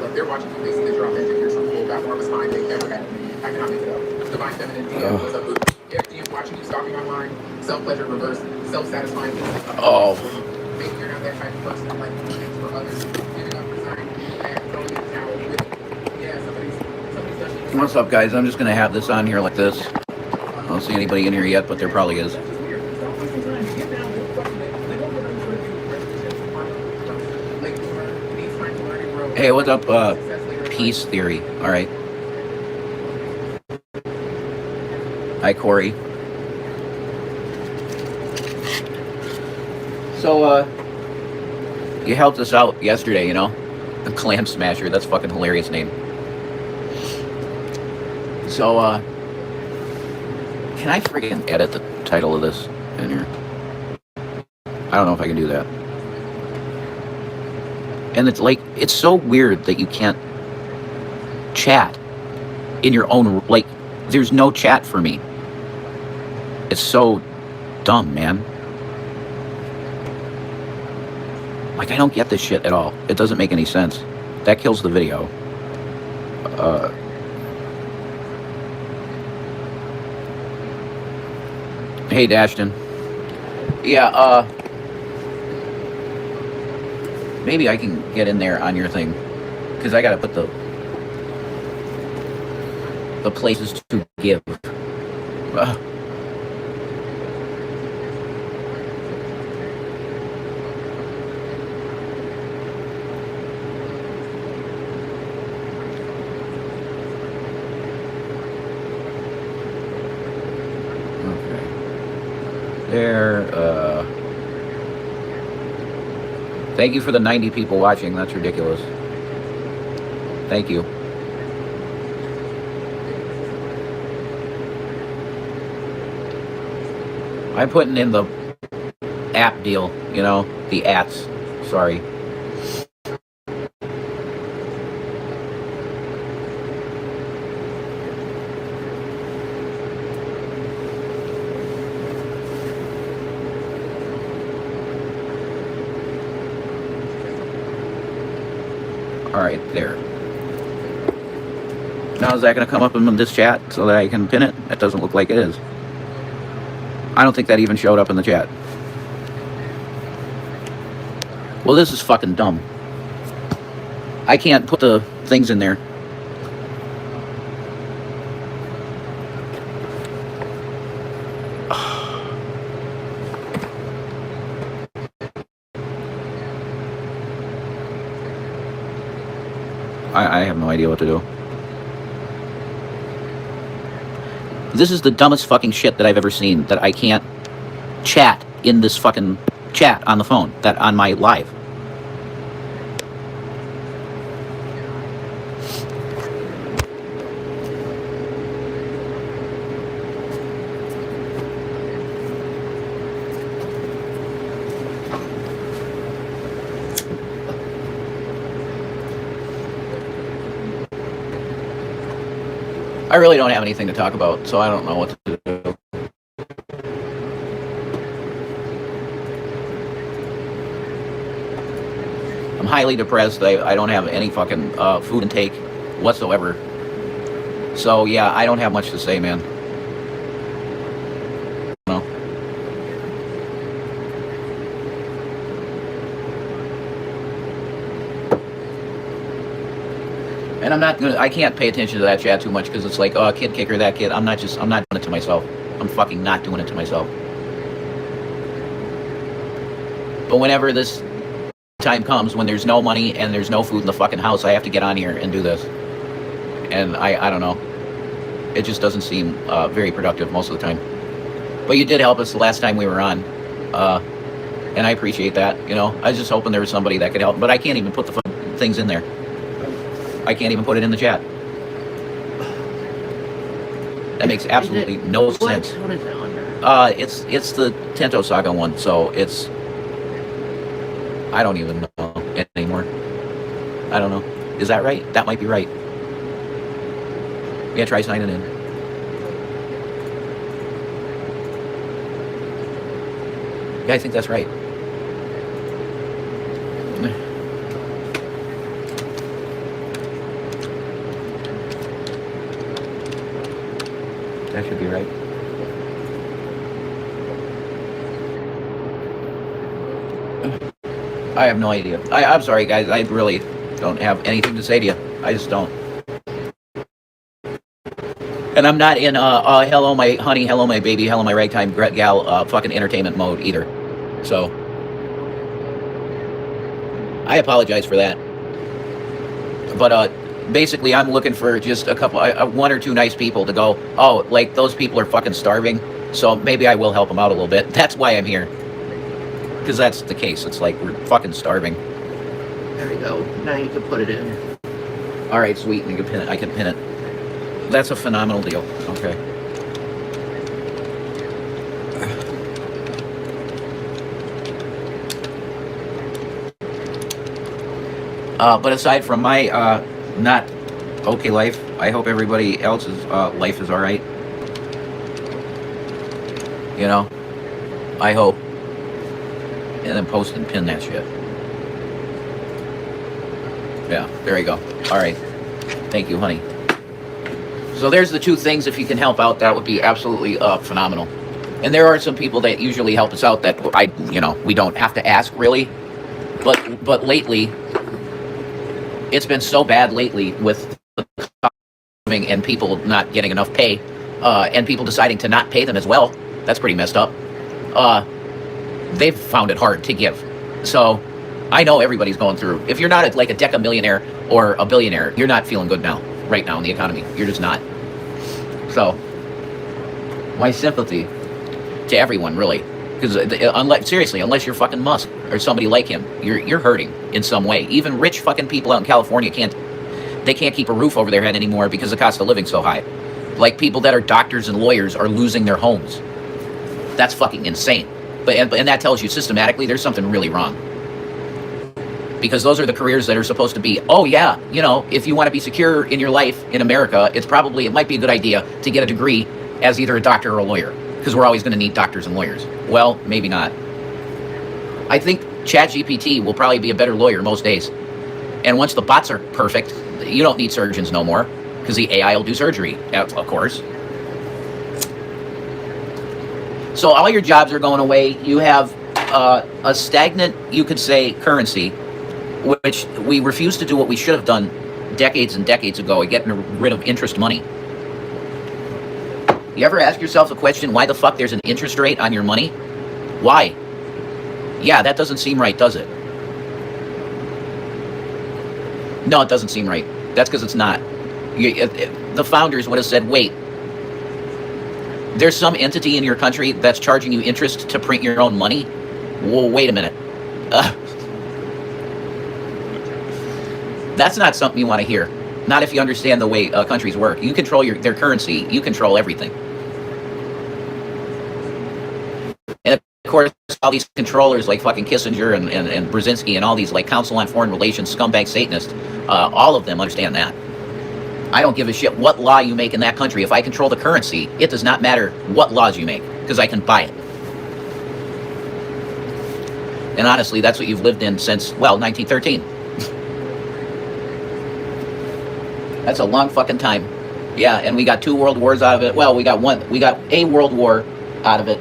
Like they're watching you, they see that you're authentic, you're truthful, got more of a spine than they ever had. I cannot make it up. Divine feminine DM, what's up, boo? Yeah, DM watching you, stalking online, self-pleasure reverse, self-satisfying things. Oh. Maybe you're not that type of person, like things for others, giving up, resigning, and throwing in the towel with, yeah, somebody's done. What's up, guys? I'm just gonna have this on here like this. I don't see anybody in here yet, but there probably is. Hey, what's up, Peace Theory? All right. Hi, Corey. So, you helped us out yesterday, you know? The Clam Smasher. That's a fucking hilarious name. So, can I friggin' edit the title of this in here? I don't know if I can do that. And it's like, it's so weird that you can't chat in your own, like, there's no chat for me. It's so dumb, man. Like, I don't get this shit at all. It doesn't make any sense. That kills the video. Hey, Dashton. Yeah, maybe I can get in there on your thing. Because I gotta put the places to give. Thank you for the 90 people watching. That's ridiculous. Thank you. I'm putting in the app deal, you know, the apps. Sorry. Alright, there. Now is that going to come up in this chat so that I can pin it? It doesn't look like it is. I don't think that even showed up in the chat. Well, this is fucking dumb. I can't put the things in there. I have no idea what to do. This is the dumbest fucking shit that I've ever seen, that I can't chat in this fucking chat on the phone, that on my live. I really don't have anything to talk about, so I don't know what to do. I'm highly depressed. I don't have any fucking food intake whatsoever. So, yeah, I don't have much to say, man. No. And I'm not gonna, I can't pay attention to that chat too much because it's like, oh, kid kicker, that kid. I'm not doing it to myself. I'm fucking not doing it to myself. But whenever this time comes, when there's no money and there's no food in the fucking house, I have to get on here and do this. And I don't know. It just doesn't seem very productive most of the time. But you did help us the last time we were on. And I appreciate that, you know. I was just hoping there was somebody that could help. But I can't even put the things in there. I can't even put it in the chat. That makes absolutely no sense. What is it under? It's the Tento Saga one, so it's... I don't even know anymore. I don't know. Is that right? That might be right. Yeah, try signing in. Yeah, I think that's right. That should be right. I have no idea. I'm sorry, guys. I really don't have anything to say to you. I just don't. And I'm not in hello my honey, hello my baby, hello my ragtime gal fucking entertainment mode either. So I apologize for that. But basically I'm looking for just a couple, one or two nice people to go, oh, like those people are fucking starving, so maybe I will help them out a little bit. That's why I'm here. Because that's the case. It's like we're fucking starving. There you go. Now you can put it in. All right, sweet. You can pin it. I can pin it. That's a phenomenal deal. Okay. But aside from my not okay life, I hope everybody else's life is all right. You know, I hope. And then post and pin that shit. Yeah, there you go. All right. Thank you, honey. So there's the two things. If you can help out, that would be absolutely phenomenal. And there are some people that usually help us out that we don't have to ask really. But lately, it's been so bad lately with the living and people not getting enough pay, and people deciding to not pay them as well. That's pretty messed up. They've found it hard to give. So I know everybody's going through. If you're not like a decamillionaire or a billionaire, you're not feeling good now, right now in the economy. You're just not. So my sympathy to everyone, really. Because unless you're fucking Musk or somebody like him, you're hurting in some way. Even rich fucking people out in California can't keep a roof over their head anymore because the cost of living's so high. Like people that are doctors and lawyers are losing their homes. That's fucking insane. And that tells you systematically there's something really wrong. Because those are the careers that are supposed to be, oh yeah, if you want to be secure in your life in America, it might be a good idea to get a degree as either a doctor or a lawyer. Because we're always going to need doctors and lawyers. Well, maybe not. I think ChatGPT will probably be a better lawyer most days. And once the bots are perfect, you don't need surgeons no more. Because the AI will do surgery, of course. So all your jobs are going away. You have a stagnant, you could say, currency, which we refuse to do what we should have done decades and decades ago, getting rid of interest money. You ever ask yourself the question, why the fuck there's an interest rate on your money? Why? Yeah, that doesn't seem right, does it? No, it doesn't seem right. That's because it's not. The founders would have said, wait, there's some entity in your country that's charging you interest to print your own money? Well, wait a minute. That's not something you want to hear. Not if you understand the way countries work. You control their currency. You control everything. And of course, all these controllers like fucking Kissinger and Brzezinski and all these like Council on Foreign Relations scumbag Satanists, all of them understand that. I don't give a shit what law you make in that country. If I control the currency, it does not matter what laws you make, because I can buy it. And honestly, that's what you've lived in since, 1913. That's a long fucking time. Yeah, and we got 2 world wars out of it. Well, we got a world war out of it.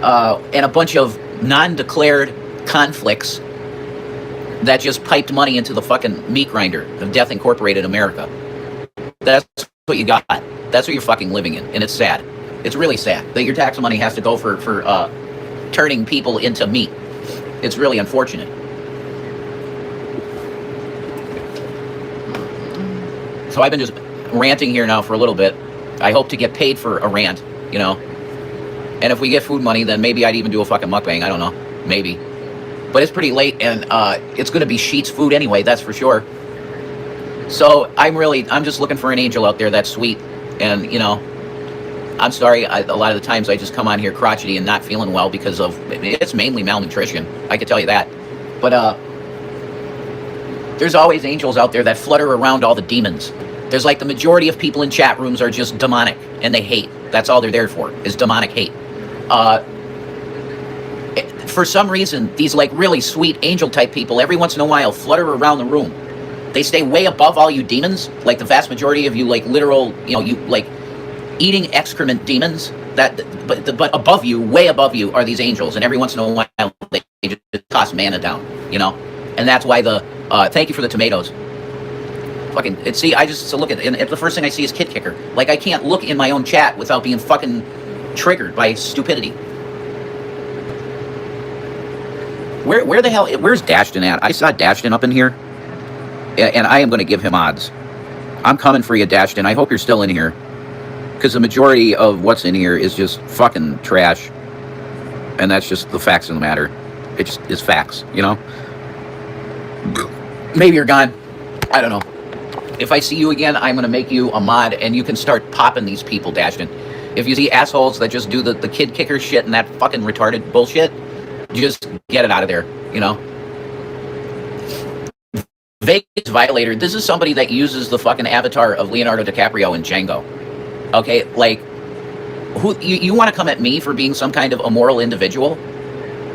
And a bunch of non-declared conflicts that just piped money into the fucking meat grinder of Death Incorporated America. That's what you got. That's what you're fucking living in, and it's sad. It's really sad that your tax money has to go for turning people into meat. It's really unfortunate. So I've been just ranting here now for a little bit. I hope to get paid for a rant, And if we get food money, then maybe I'd even do a fucking mukbang. I don't know. Maybe. But it's pretty late, and it's going to be Sheets food anyway, that's for sure. So I'm just looking for an angel out there that's sweet. And, I'm sorry, a lot of the times I just come on here crotchety and not feeling well because it's mainly malnutrition. I can tell you that. But there's always angels out there that flutter around all the demons. There's like the majority of people in chat rooms are just demonic, and they hate. That's all they're there for, is demonic hate. For some reason, these like really sweet angel type people every once in a while flutter around the room They stay way above all you demons. Like the vast majority of you, like literal, you like eating excrement demons. But above you, way above you, are these angels, and every once in a while they just toss mana down, and that's why the thank you for the tomatoes. Fucking see, I just look at it, and the first thing I see is Kid Kicker. Like I can't look in my own chat without being fucking triggered by stupidity. Where the hell? Where's Dashton at? I saw Dashton up in here, and I am going to give him odds. I'm coming for you, Dashton. I hope you're still in here, because the majority of what's in here is just fucking trash, and that's just the facts of the matter. It just is facts, Maybe you're gone. I don't know. If I see you again, I'm going to make you a mod, and you can start popping these people, Dashton. If you see assholes that just do the Kid Kicker shit and that fucking retarded bullshit, just get it out of there, Vegas Violator, this is somebody that uses the fucking avatar of Leonardo DiCaprio in Django. Okay, like, who you want to come at me for being some kind of immoral individual,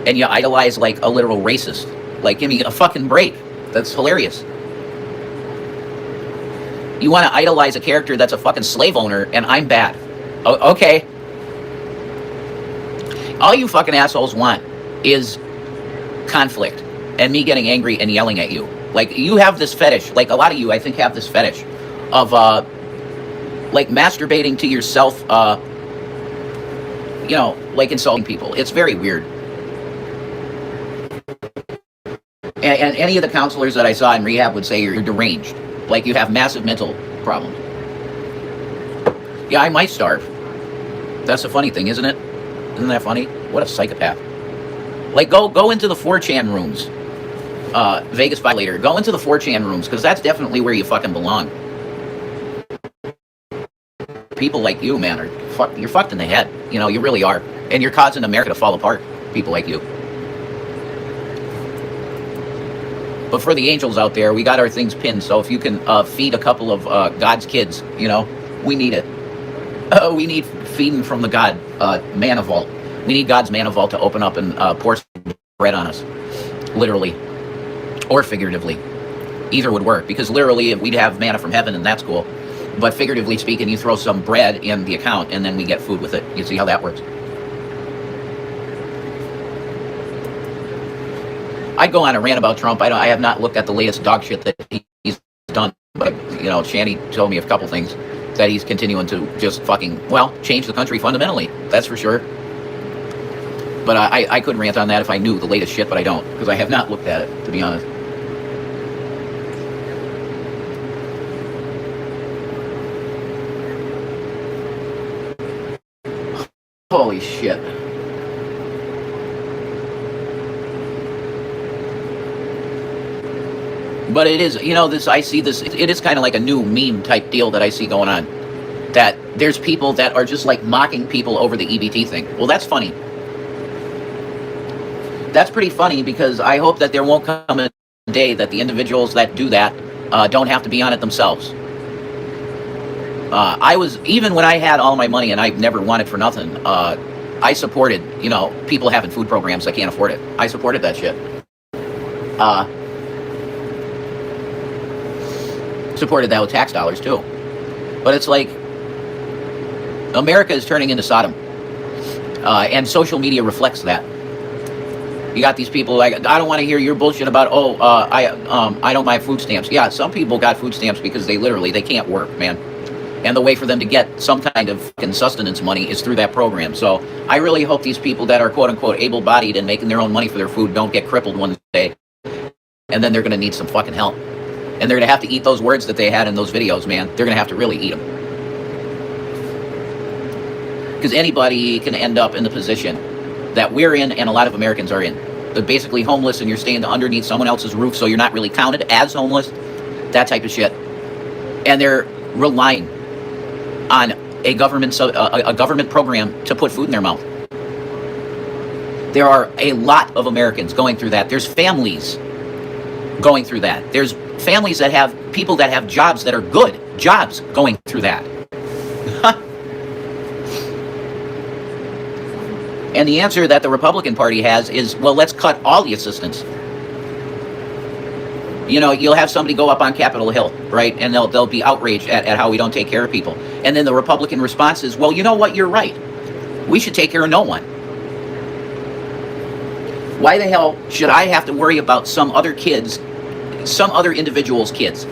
and you idolize, like, a literal racist? Like, give me a fucking break. That's hilarious. You want to idolize a character that's a fucking slave owner, and I'm bad. Okay. All you fucking assholes want is conflict and me getting angry and yelling at you. Like, you have this fetish, like a lot of you, I think, have this fetish of, like, masturbating to yourself, like insulting people. It's very weird. And any of the counselors that I saw in rehab would say you're deranged. Like, you have massive mental problems. Yeah, I might starve. That's the funny thing, isn't it? Isn't that funny? What a psychopath. Like, go into the 4chan rooms. Vegas Violator. Go into the 4chan rooms, because that's definitely where you fucking belong. People like you, man, you're fucked in the head. You really are. And you're causing America to fall apart. People like you. But for the angels out there, we got our things pinned. So if you can feed a couple of God's kids, we need it. We need feeding from the God manna vault. We need God's manna vault to open up and pour some bread on us, literally or figuratively. Either would work, because literally we'd have manna from heaven, and that's cool. But figuratively speaking, you throw some bread in the account, and then we get food with it. You see how that works? I'd go on a rant about Trump. I have not looked at the latest dog shit that he's done, but Shanny told me a couple things that he's continuing to just fucking, change the country fundamentally. That's for sure. But I could rant on that if I knew the latest shit, but I don't, because I have not looked at it, to be honest. Holy shit. But it is, I see this, it is kind of like a new meme type deal that I see going on. That there's people that are just like mocking people over the EBT thing. Well, that's funny. That's pretty funny, because I hope that there won't come a day that the individuals that do that don't have to be on it themselves. Even when I had all my money and I never wanted for nothing, I supported, people having food programs that can't afford it. I supported that shit. Supported that with tax dollars too. But it's like, America is turning into Sodom. And social media reflects that. You got these people like, I don't want to hear your bullshit about, I don't buy food stamps. Yeah, some people got food stamps because they can't work, man. And the way for them to get some kind of sustenance money is through that program. So I really hope these people that are quote-unquote able-bodied and making their own money for their food don't get crippled one day. And then they're going to need some fucking help. And they're going to have to eat those words that they had in those videos, man. They're going to have to really eat them. Because anybody can end up in the position that we're in, and a lot of Americans are in. They're basically homeless, and you're staying underneath someone else's roof, so you're not really counted as homeless. That type of shit. And they're relying on a government program to put food in their mouth. There are a lot of Americans going through that. There's families going through that. There's families that have people that have jobs that are good jobs going through that. And the answer that the Republican Party has is, well, let's cut all the assistance. You know, you'll have somebody go up on Capitol Hill, right? And they'll be outraged at how we don't take care of people. And then the Republican response is, well, you know what? You're right. We should take care of no one. Why the hell should I have to worry about some other individual's kids?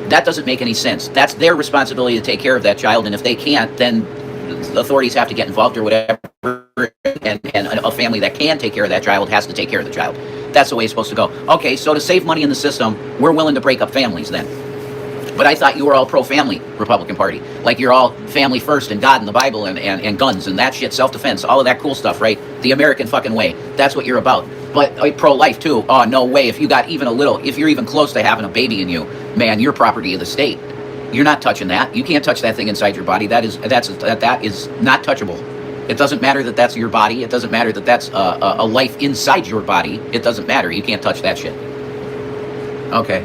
That doesn't make any sense. That's their responsibility to take care of that child. And if they can't, then the authorities have to get involved or whatever. And a family that can take care of that child has to take care of the child. That's the way it's supposed to go. Okay, so to save money in the system, we're willing to break up families then. But I thought you were all pro-family, Republican Party. Like you're all family first and God and the Bible and guns and that shit, self-defense, all of that cool stuff, right? The American fucking way. That's what you're about. But pro-life too. Oh, no way. If you got even a little, if you're even close to having a baby in you, man, you're property of the state. You're not touching that. You can't touch that thing inside your body. That is not touchable. It doesn't matter that that's your body. It doesn't matter that that's a life inside your body. It doesn't matter. You can't touch that shit. Okay.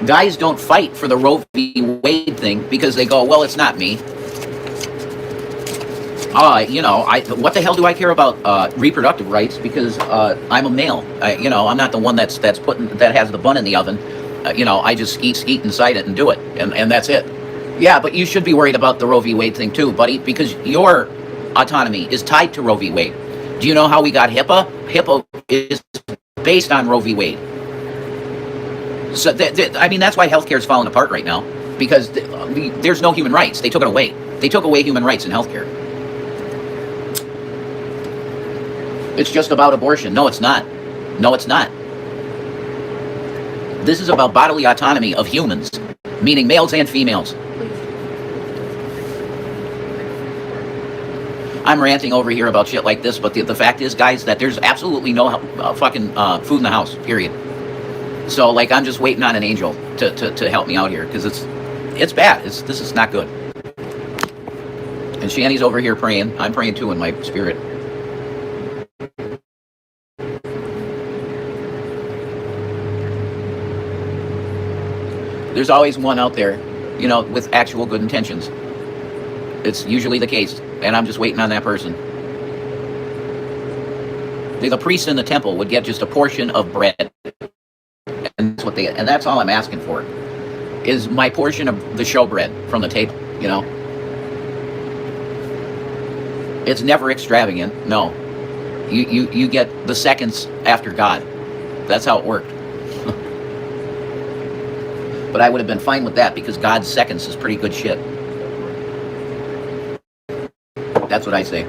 Guys don't fight for the Roe v. Wade thing because they go, well, it's not me. You know, what the hell do I care about reproductive rights? Because I'm a male. I'm not the one that has the bun in the oven. I just skeet inside it and do it, and that's it. Yeah, but you should be worried about the Roe v. Wade thing too, buddy, because your autonomy is tied to Roe v. Wade. Do you know how we got HIPAA? HIPAA is based on Roe v. Wade. So, that's why healthcare is falling apart right now, because there's no human rights. They took it away. They took away human rights in healthcare. It's just about abortion. No, it's not. No, it's not. This is about bodily autonomy of humans, meaning males and females. I'm ranting over here about shit like this, but the fact is, guys, that there's absolutely no fucking food in the house, period. So, like, I'm just waiting on an angel to help me out here, because it's bad. This is not good. And Shanny's over here praying. I'm praying too in my spirit. There's always one out there, with actual good intentions. It's usually the case, and I'm just waiting on that person. The priests in the temple would get just a portion of bread, and that's all I'm asking for, is my portion of the showbread from the table. It's never extravagant. No, you get the seconds after God. That's how it worked. But I would have been fine with that because God's seconds is pretty good shit. That's what I say.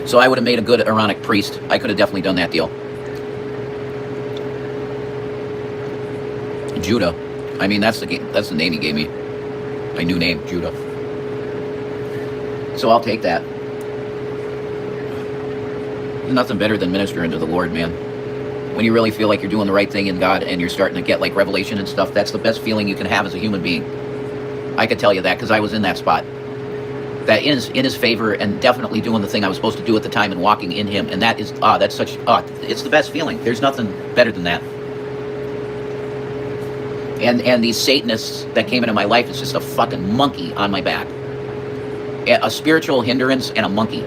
So I would have made a good Aaronic priest. I could have definitely done that deal. Judah. That's the name he gave me. My new name, Judah. So I'll take that. There's nothing better than ministering to the Lord, man. When you really feel like you're doing the right thing in God and you're starting to get like revelation and stuff, that's the best feeling you can have as a human being. I could tell you that because I was in that spot. That is in his favor and definitely doing the thing I was supposed to do at the time and walking in him. And that is, it's the best feeling. There's nothing better than that. And these Satanists that came into my life is just a fucking monkey on my back. A spiritual hindrance and a monkey.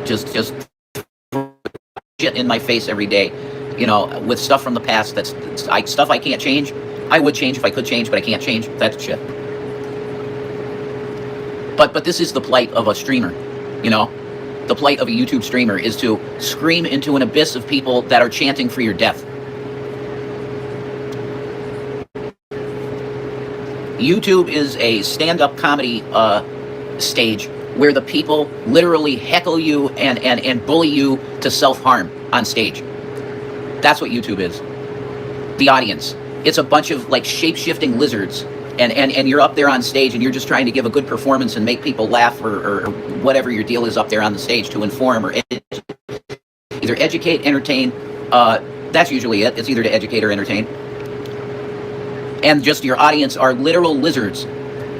Just shit in my face every day. With stuff from the past that's stuff I can't change. I would change if I could change, but I can't change. That's shit. But this is the plight of a streamer, The plight of a YouTube streamer is to scream into an abyss of people that are chanting for your death. YouTube is a stand-up comedy stage where the people literally heckle you and bully you to self-harm on stage. That's what YouTube is. The audience. It's a bunch of like shape-shifting lizards, and you're up there on stage and you're just trying to give a good performance and make people laugh or whatever your deal is up there on the stage to inform or either educate, entertain. That's usually it. It's either to educate or entertain. And just your audience are literal lizards,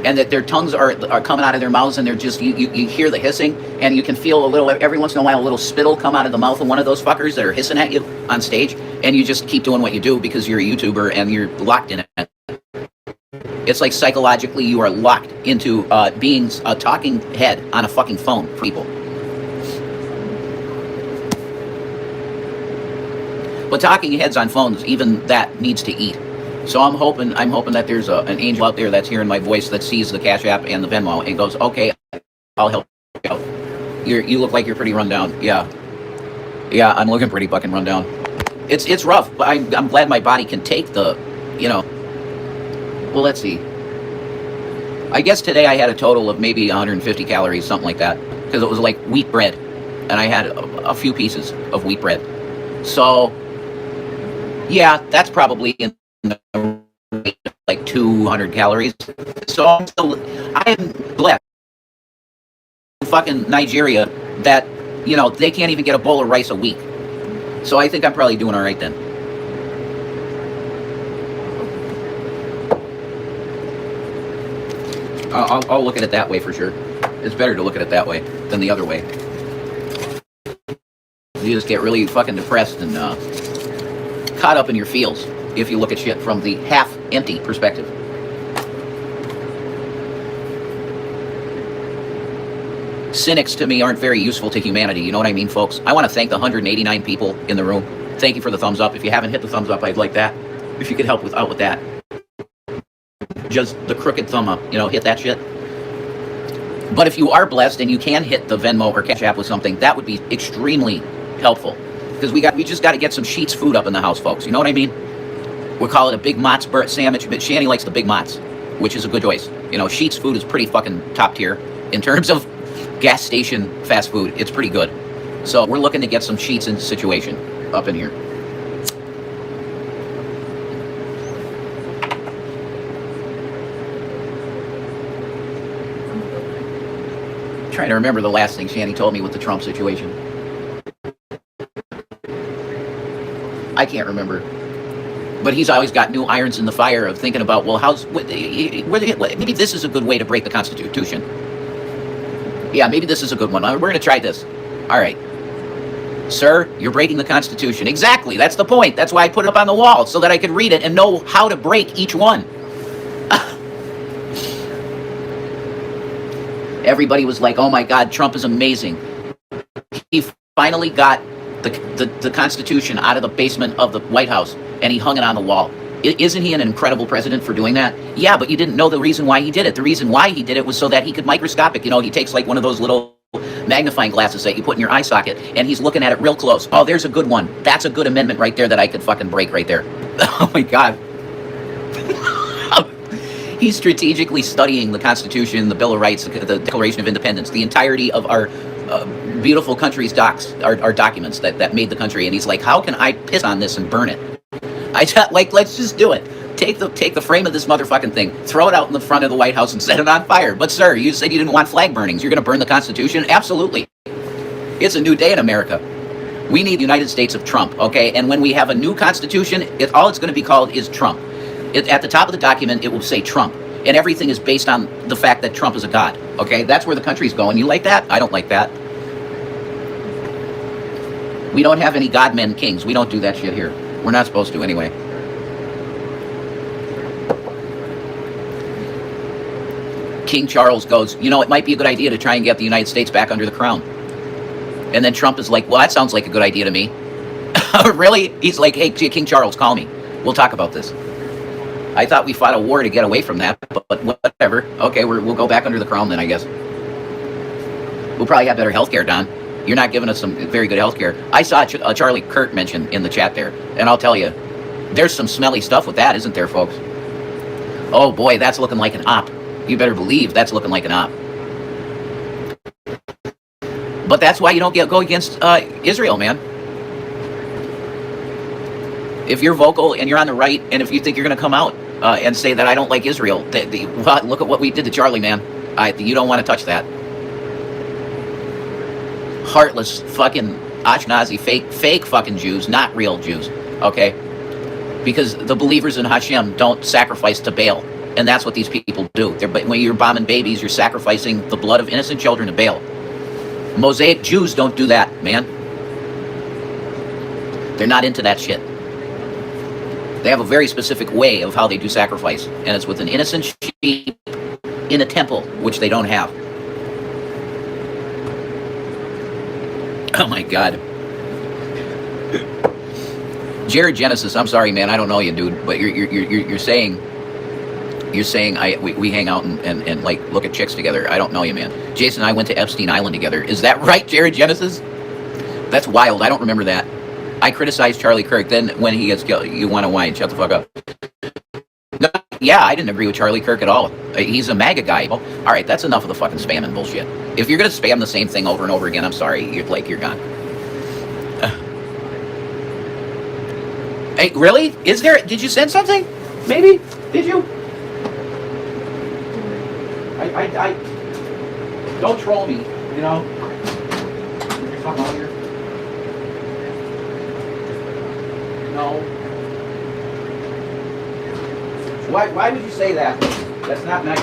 and that their tongues are coming out of their mouths, and they're just, you hear the hissing, and you can feel a little, every once in a while, a little spittle come out of the mouth of one of those fuckers that are hissing at you on stage, and you just keep doing what you do because you're a YouTuber and you're locked in it. It's like psychologically you are locked into being a talking head on a fucking phone for people. But talking heads on phones, even that needs to eat. So I'm hoping that there's an angel out there that's hearing my voice that sees the Cash App and the Venmo and goes, okay, I'll help you out. You look like you're pretty run down. Yeah, I'm looking pretty fucking run down. It's rough, but I'm glad my body can take the, well, let's see. I guess today I had a total of maybe 150 calories, something like that, because it was like wheat bread, and I had a few pieces of wheat bread. So, yeah, that's probably in the rate of like 200 calories. So I am blessed. Fucking Nigeria, that, they can't even get a bowl of rice a week. So I think I'm probably doing all right then. I'll look at it that way for sure. It's better to look at it that way than the other way. You just get really fucking depressed and caught up in your feels if you look at shit from the half-empty perspective. Cynics to me aren't very useful to humanity, you know what I mean, folks? I want to thank the 189 people in the room. Thank you for the thumbs up. If you haven't hit the thumbs up, I'd like that. If you could help out with that. Just the crooked thumb up, hit that shit. But if you are blessed and you can hit the Venmo or Cash App with something, that would be extremely helpful. Because we just got to get some Sheets food up in the house, folks. You know what I mean? We'll call it a Big Mott's sandwich. But Shanny likes the Big Mott's, which is a good choice. Sheets food is pretty fucking top tier in terms of gas station fast food. It's pretty good. So we're looking to get some Sheets in situation up in here. Trying to remember the last thing Shanny told me with the Trump situation. I can't remember. But he's always got new irons in the fire of thinking about, well, maybe this is a good way to break the Constitution. Yeah, maybe this is a good one. We're going to try this. All right. Sir, you're breaking the Constitution. Exactly. That's the point. That's why I put it up on the wall, so that I could read it and know how to break each one. Everybody was like, oh my God, Trump is amazing. He finally got the Constitution out of the basement of the White House, and he hung it on the wall. Isn't he an incredible president for doing that? Yeah, but you didn't know the reason why he did it. The reason why he did it was so that he could microscopic. He takes like one of those little magnifying glasses that you put in your eye socket, and he's looking at it real close. Oh, there's a good one. That's a good amendment right there that I could fucking break right there. Oh my God. He's strategically studying the Constitution, the Bill of Rights, the Declaration of Independence, the entirety of our beautiful country's our documents that made the country. And he's like, how can I piss on this and burn it? Let's just do it. Take the frame of this motherfucking thing, throw it out in the front of the White House and set it on fire. But sir, you said you didn't want flag burnings. You're going to burn the Constitution? Absolutely. It's a new day in America. We need the United States of Trump, okay? And when we have a new Constitution, all it's going to be called is Trump. At the top of the document, it will say Trump. And everything is based on the fact that Trump is a god, okay? That's where the country's going. You like that? I don't like that. We don't have any godmen kings. We don't do that shit here. We're not supposed to anyway. King Charles goes, it might be a good idea to try and get the United States back under the crown. And then Trump is like, well, that sounds like a good idea to me. Really? He's like, hey, King Charles, call me. We'll talk about this. I thought we fought a war to get away from that, but whatever. Okay, we'll go back under the crown then, I guess. We'll probably have better health care, Don. You're not giving us some very good health care. I saw Charlie Kirk mention in the chat there, and I'll tell you, there's some smelly stuff with that, isn't there, folks? Oh boy, that's looking like an op. You better believe that's looking like an op. But that's why you don't go against Israel, man. If you're vocal and you're on the right, and if you think you're going to come out and say that I don't like Israel, look at what we did to Charlie, man. You don't want to touch that. Heartless fucking Ashkenazi, fake fucking Jews, not real Jews, okay? Because the believers in Hashem don't sacrifice to Baal, and that's what these people do. When you're bombing babies, you're sacrificing the blood of innocent children to Baal. Mosaic Jews don't do that, man. They're not into that shit. They have a very specific way of how they do sacrifice, and it's with an innocent sheep in a temple, which they don't have. Oh my God. Jared Genesis, I'm sorry, man. I don't know you, dude, but you're saying we hang out and like look at chicks together. I don't know you, man. Jason and I went to Epstein Island together. Is that right, Jared Genesis? That's wild. I don't remember that. I criticized Charlie Kirk. Then when he gets killed, you want to whine? Shut the fuck up. No, yeah, I didn't agree with Charlie Kirk at all. He's a MAGA guy. All right, that's enough of the fucking spam and bullshit. If you're gonna spam the same thing over and over again, I'm sorry. You're gone. Hey, really? Is there? Did you send something? Maybe? Did you? I don't troll me, you know. There's something out here. No. Why would you say that? That's not nice.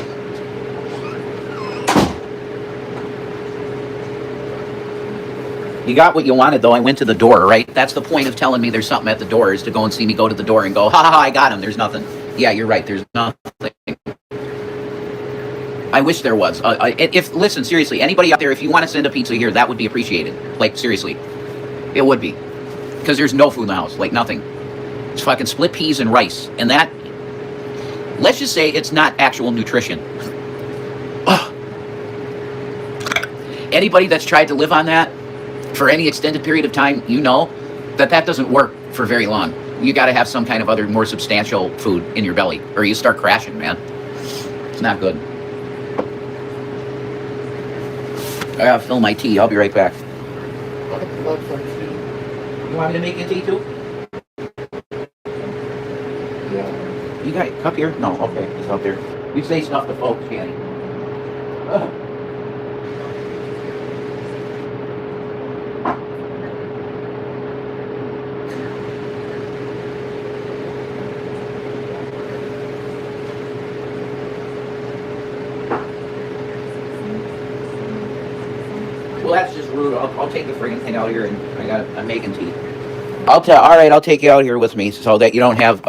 You got what you wanted, though. I went to the door, right? That's the point of telling me there's something at the door, is to go and see me go to the door and go, ha ha ha, I got him. There's nothing. Yeah, you're right. There's nothing. I wish there was. Listen, seriously, anybody out there, if you want to send a pizza here, that would be appreciated. Like, seriously. It would be. Because there's no food in the house. Like, nothing. It's fucking split peas and rice. And that, let's just say it's not actual nutrition. Anybody that's tried to live on that for any extended period of time, you know that that doesn't work for very long. You got to have some kind of other more substantial food in your belly, or you start crashing, man. It's not good. I gotta fill my tea. I'll be right back. You want me to make you tea too? Yeah. You got a cup here? No, okay. It's out there. You say stuff to folks, Shanny. Well, that's just rude. I'll take the friggin' thing out here, and I'm making tea. All right, I'll take you out here with me so that you don't have,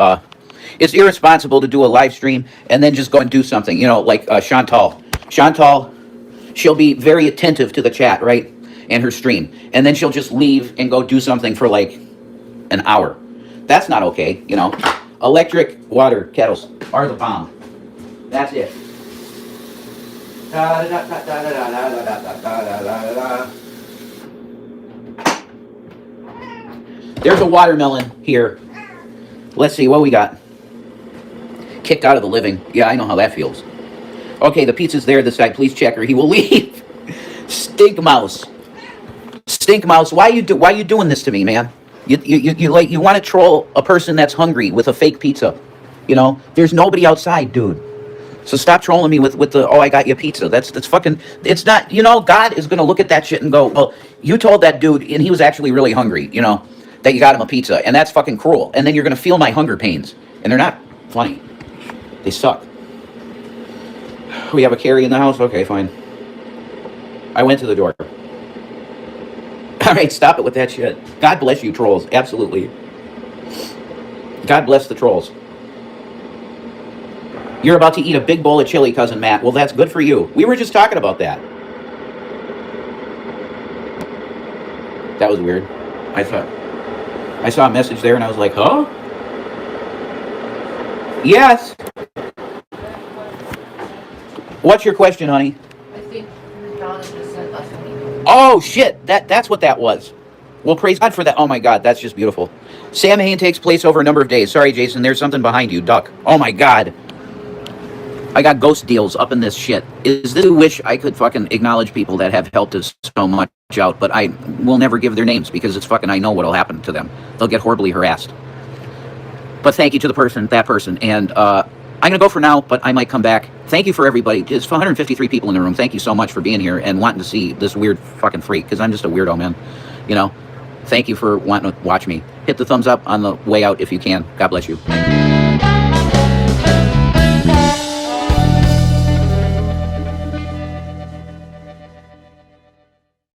it's irresponsible to do a live stream and then just go and do something, you know, like Chantal. Chantal, she'll be very attentive to the chat, right, and her stream, and then she'll just leave and go do something for like an hour. That's not okay, you know. Electric water kettles are the bomb. That's it. There's a watermelon here. Let's see what we got. Kicked out of the living. Yeah, I know how that feels. Okay, the pizza's there this side. Please check or he will leave. Stink mouse. Stink mouse. Why you doing this to me, man? You want to troll a person that's hungry with a fake pizza. You know, there's nobody outside, dude. So stop trolling me with the, oh, I got you pizza. That's fucking, it's not, you know, God is going to look at that shit and go, well, you told that dude, and he was actually really hungry, you know, that you got him a pizza, and that's fucking cruel. And then you're going to feel my hunger pains. And they're not funny. They suck. We have a carry in the house? Okay, fine. I went to the door. All right, stop it with that shit. God bless you, trolls. Absolutely. God bless the trolls. You're about to eat a big bowl of chili, Cousin Matt. Well, that's good for you. We were just talking about that. That was weird. I saw a message there and I was like, huh? Yes. What's your question, honey? I think Donna just said last week. Oh, shit. That's what that was. Well, praise God for that. Oh, my God. That's just beautiful. Samhain takes place over a number of days. Sorry, Jason. There's something behind you. Duck. Oh, my God. I got ghost deals up in this shit. Is this, I wish I could fucking acknowledge people that have helped us so much out, but I will never give their names because it's fucking, I know what will happen to them. They'll get horribly harassed. But thank you to that person. And I'm going to go for now, but I might come back. Thank you for everybody. It's 153 people in the room. Thank you so much for being here and wanting to see this weird fucking freak, because I'm just a weirdo, man. You know, thank you for wanting to watch me. Hit the thumbs up on the way out if you can. God bless you.